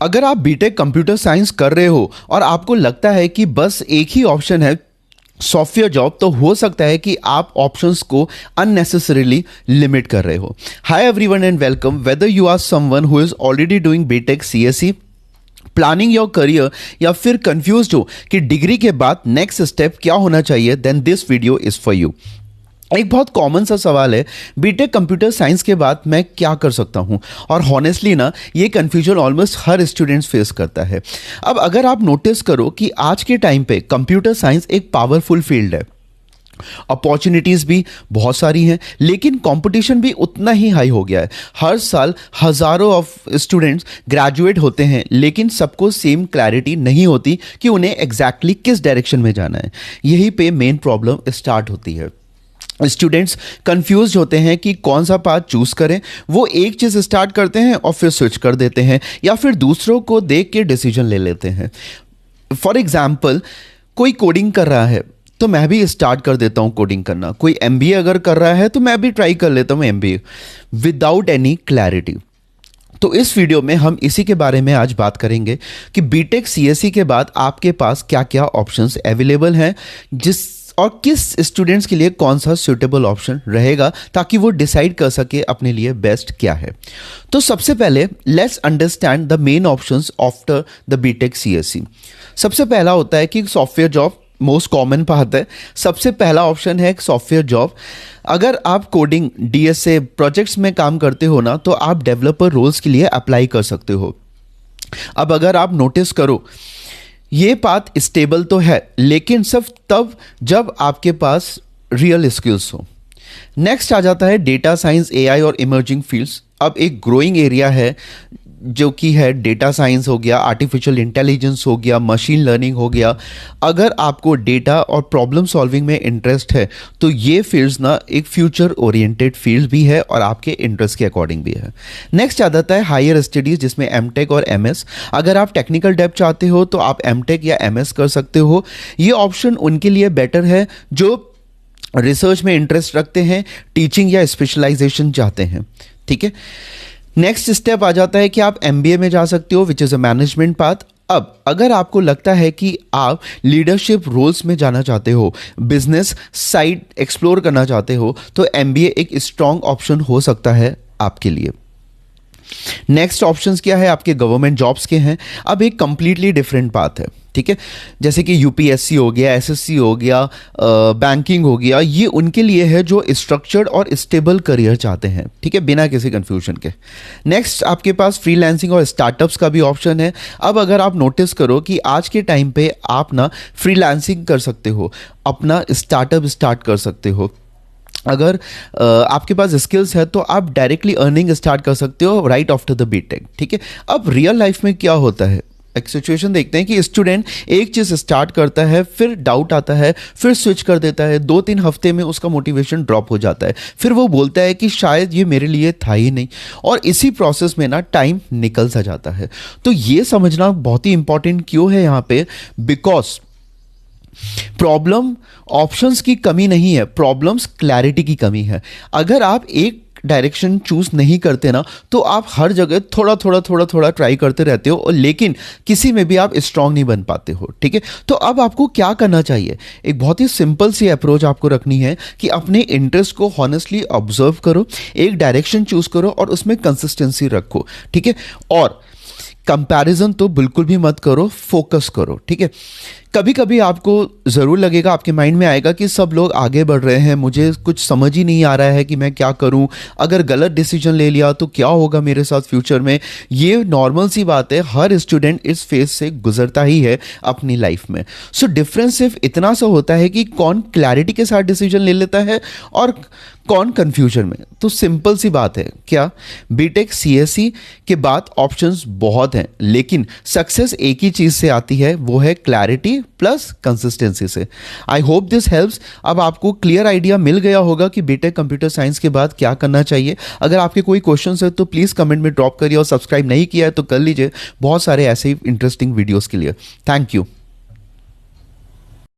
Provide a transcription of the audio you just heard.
अगर आप BTech computer science कर रहे हो और आपको लगता है कि बस एक ही ऑप्शन है सॉफ्टवेयर जॉब, तो हो सकता है कि आप ऑप्शंस को अननेसेसरीली लिमिट कर रहे हो। Hi everyone and welcome. Whether you are someone who is already doing BTech CSE, planning your career, या फिर कंफ्यूज्ड हो कि डिग्री के बाद नेक्स्ट स्टेप क्या होना चाहिए, then this video is for you. एक बहुत कॉमन सा सवाल है, बीटेक कंप्यूटर साइंस के बाद मैं क्या कर सकता हूं? और हॉनेस्टली ना, ये कंफ्यूजन ऑलमोस्ट हर स्टूडेंट्स फेस करता है। अब अगर आप नोटिस करो कि आज के टाइम पे कंप्यूटर साइंस एक पावरफुल फील्ड है, अपॉर्चुनिटीज भी बहुत सारी हैं, लेकिन कंपटीशन भी उतना ही हाई हो गया है। हर साल हजारों ऑफ स्टूडेंट्स ग्रेजुएट होते हैं, लेकिन सबको सेम क्लैरिटी नहीं होती कि उन्हें एग्जैक्टली किस डायरेक्शन में जाना है। यही पे मेन प्रॉब्लम स्टार्ट होती है। स्टूडेंट्स कंफ्यूज होते हैं कि कौन सा पाथ चूज करें। वो एक चीज़ स्टार्ट करते हैं और फिर स्विच कर देते हैं, या फिर दूसरों को देख के डिसीजन ले लेते हैं। फॉर एग्जाम्पल, कोई कोडिंग कर रहा है तो मैं भी स्टार्ट कर देता हूँ कोडिंग करना। कोई एमबीए अगर कर रहा है तो मैं भी ट्राई कर लेता हूँ एमबीए, विदाउट एनी क्लैरिटी। तो इस वीडियो में हम इसी के बारे में आज बात करेंगे कि बीटेक सीएसई के बाद आपके पास क्या क्या ऑप्शंस अवेलेबल हैं, और किस स्टूडेंट्स के लिए कौन सा सूटेबल ऑप्शन रहेगा, ताकि वो डिसाइड कर सके अपने लिए बेस्ट क्या है। तो सबसे पहले let's understand the main options after the BTech CSE. सबसे पहला होता है कि software job, most common path है। सबसे पहला ऑप्शन है सॉफ्टवेयर जॉब। अगर आप कोडिंग, डीएसए प्रोजेक्ट्स में काम करते हो ना, तो आप डेवलपर रोल्स के लिए अप्लाई कर सकते हो। अब अगर आप नोटिस करो, ये पाथ स्टेबल तो है, लेकिन सिर्फ तब जब आपके पास रियल स्किल्स हो। नेक्स्ट आ जाता है डेटा साइंस, एआई और इमर्जिंग फील्ड्स। अब एक ग्रोइंग एरिया है जो कि है डेटा साइंस हो गया, आर्टिफिशियल इंटेलिजेंस हो गया, मशीन लर्निंग हो गया। अगर आपको डेटा और प्रॉब्लम सॉल्विंग में इंटरेस्ट है तो ये फील्ड्स ना एक फ्यूचर ओरिएंटेड फील्ड भी है और आपके इंटरेस्ट के अकॉर्डिंग भी है। नेक्स्ट आ जाता है हायर स्टडीज, जिसमें एमटेक और एमएस। अगर आप टेक्निकल डेप्थ चाहते हो तो आप एमटेक या एमएस कर सकते हो। ये ऑप्शन उनके लिए बेटर है जो रिसर्च में इंटरेस्ट रखते हैं, टीचिंग या स्पेशलाइजेशन चाहते हैं। ठीक है, नेक्स्ट स्टेप आ जाता है कि आप एमबीए में जा सकते हो, which is a management path. अब अगर आपको लगता है कि आप लीडरशिप रोल्स में जाना चाहते हो, बिजनेस साइड एक्सप्लोर करना चाहते हो, तो एमबीए एक स्ट्रॉन्ग ऑप्शन हो सकता है आपके लिए। नेक्स्ट ऑप्शंस क्या है आपके? गवर्नमेंट जॉब्स के हैं। अब एक कंप्लीटली डिफरेंट पाथ है, ठीक है, जैसे कि यूपीएससी हो गया, एसएससी हो गया, बैंकिंग हो गया। ये उनके लिए है जो स्ट्रक्चर्ड और स्टेबल करियर चाहते हैं, ठीक है, बिना किसी कंफ्यूजन के। नेक्स्ट आपके पास फ्रीलांसिंग और स्टार्टअप्स का भी ऑप्शन है। अब अगर आप नोटिस करो कि आज के टाइम पे आप ना फ्रीलांसिंग कर सकते हो, अपना स्टार्टअप स्टार्ट कर सकते हो। अगर आपके पास स्किल्स है तो आप डायरेक्टली अर्निंग स्टार्ट कर सकते हो राइट आफ्टर द बीटेक, ठीक है। अब रियल लाइफ में क्या होता है, एक सिचुएशन देखते हैं कि स्टूडेंट एक चीज़ स्टार्ट करता है, फिर डाउट आता है, फिर स्विच कर देता है, 2-3 हफ्ते में उसका मोटिवेशन ड्रॉप हो जाता है, फिर वो बोलता है कि शायद ये मेरे लिए था ही नहीं, और इसी प्रोसेस में ना टाइम निकल सा जाता है। तो ये समझना बहुत ही इंपॉर्टेंट क्यों है यहाँ पे, बिकॉज प्रॉब्लम ऑप्शंस की कमी नहीं है, प्रॉब्लम्स क्लैरिटी की कमी है। अगर आप एक डायरेक्शन चूज नहीं करते ना, तो आप हर जगह थोड़ा थोड़ा ट्राई करते रहते हो, और लेकिन किसी में भी आप स्ट्रांग नहीं बन पाते हो, ठीक है। तो अब आपको क्या करना चाहिए, एक बहुत ही सिंपल सी अप्रोच आपको रखनी है कि अपने इंटरेस्ट को हॉनेस्टली ऑब्जर्व करो, एक डायरेक्शन चूज करो और उसमें कंसिस्टेंसी रखो, ठीक है। और कंपैरिजन तो बिल्कुल भी मत करो, फोकस करो, ठीक है। कभी कभी आपको ज़रूर लगेगा, आपके माइंड में आएगा कि सब लोग आगे बढ़ रहे हैं, मुझे कुछ समझ ही नहीं आ रहा है कि मैं क्या करूं, अगर गलत डिसीजन ले लिया तो क्या होगा मेरे साथ फ्यूचर में। ये नॉर्मल सी बात है, हर स्टूडेंट इस फेज से गुजरता ही है अपनी लाइफ में। सो डिफरेंस सिर्फ इतना सा होता है कि कौन क्लैरिटी के साथ डिसीजन ले लेता है और कौन कंफ्यूजन में। तो सिंपल सी बात है, क्या बीटेक सीएसई के बाद ऑप्शंस बहुत हैं, लेकिन सक्सेस एक ही चीज़ से आती है, वो है क्लैरिटी प्लस कंसिस्टेंसी से। I hope this helps. अब आपको क्लियर आइडिया मिल गया होगा कि बीटेक कंप्यूटर साइंस के बाद क्या करना चाहिए। अगर आपके कोई क्वेश्चंस है तो प्लीज़ कमेंट में ड्रॉप करिए, और सब्सक्राइब नहीं किया है तो कर लीजिए बहुत सारे ऐसे ही इंटरेस्टिंग वीडियोस के लिए। Thank you.